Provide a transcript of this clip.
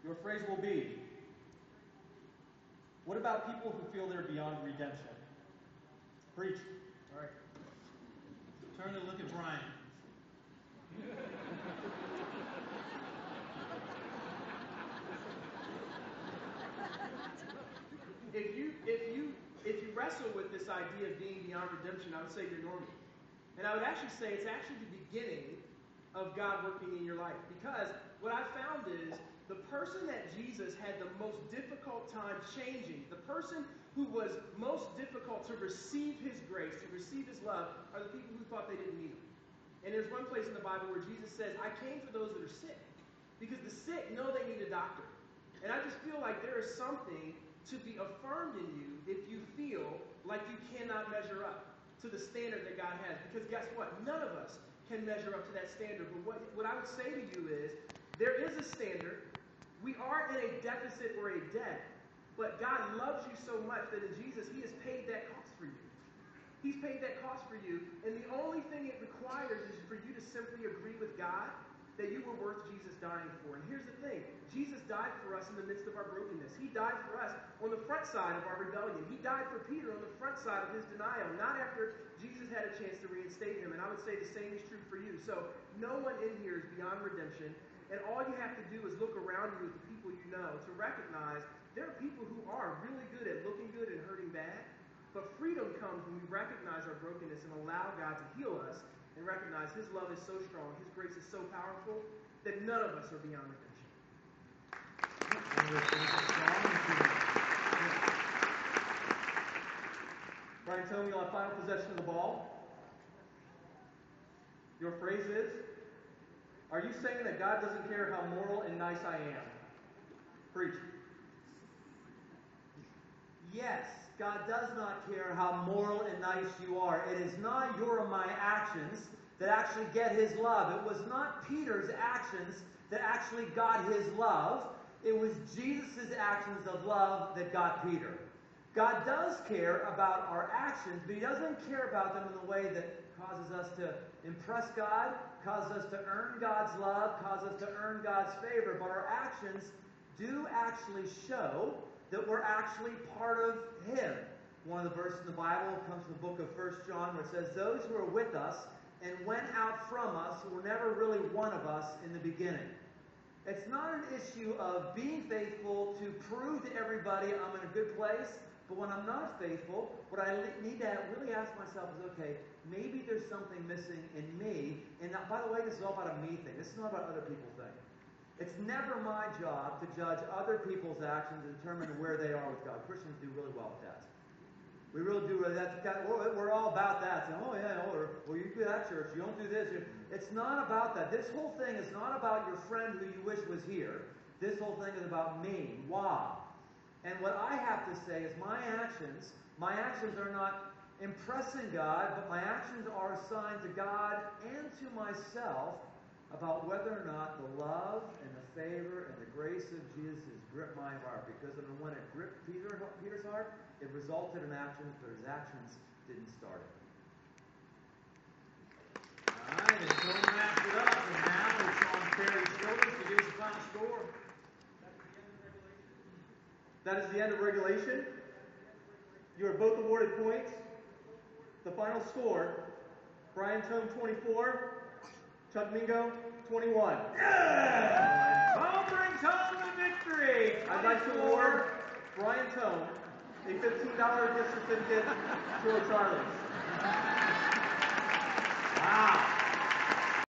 Your phrase will be, what about people who feel they're beyond redemption? Preach. All right. Turn and look at Brian. If you wrestle with this idea of being beyond redemption, I would say you're normal. And I would actually say it's actually the beginning of God working in your life. Because what I found is the person that Jesus had the most difficult time changing, the person who was most difficult to receive his grace, to receive his love, are the people who thought they didn't need him. And there's one place in the Bible where Jesus says, I came for those that are sick. Because the sick know they need a doctor. And I just feel like there is something to be affirmed in you if you feel like you cannot measure up to the standard that God has. Because guess what? None of us can measure up to that standard. But what I would say to you is, there is a standard. We are in a deficit or a debt. But God loves you so much that in Jesus, he has paid that cost for you. He's paid that cost for you. And the only thing it requires is for you to simply agree with God that you were worth Jesus dying for. And here's the thing. Jesus died for us in the midst of our brokenness. He died for us on the front side of our rebellion. He died for Peter on the front side of his denial, not after Jesus had a chance to reinstate him. And I would say the same is true for you. So no one in here is beyond redemption. And all you have to do is look around you at the people you know to recognize there are people who are really good at looking good and hurting bad. But freedom comes when we recognize our brokenness and allow God to heal us and recognize his love is so strong, his grace is so powerful, that none of us are beyond redemption. Brian, tell me you'll have final possession of the ball. Your phrase is, are you saying that God doesn't care how moral and nice I am? Preach. Yes, God does not care how moral and nice you are. It is not your or my actions that actually get his love. It was not Peter's actions that actually got his love. It was Jesus' actions of love that got Peter. God does care about our actions, but he doesn't care about them in the way that causes us to impress God, causes us to earn God's love, causes us to earn God's favor. But our actions do actually show that we're actually part of him. One of the verses in the Bible comes from the book of 1 John where it says, those who are with us and went out from us were never really one of us in the beginning. It's not an issue of being faithful to prove to everybody I'm in a good place, but when I'm not faithful, what I need to really ask myself is, okay, maybe there's something missing in me. And now, by the way, this is all about a me thing. This is not about other people's thing. It's never my job to judge other people's actions and determine where they are with God. Christians do really well with that. We really do. We're all about that. Saying, oh, yeah, or you do that church. You don't do this. It's not about that. This whole thing is not about your friend who you wish was here. This whole thing is about me. Why? And what I have to say is my actions are not impressing God, but my actions are a sign to God and to myself about whether or not the love and the favor and the grace of Jesus has gripped my heart. Because when it gripped Peter's heart, it resulted in actions, but his actions didn't start it. All right, and Joe wraps it up, and now it's on Terry's shoulders to give us the final score. That is the end of regulation. You are both awarded points. The final score, Brian Tome 24, Chuck Mingo 21. Yeah! Home brings home the victory. I'd like to award Brian Tome a $15 gift certificate to Charlie's.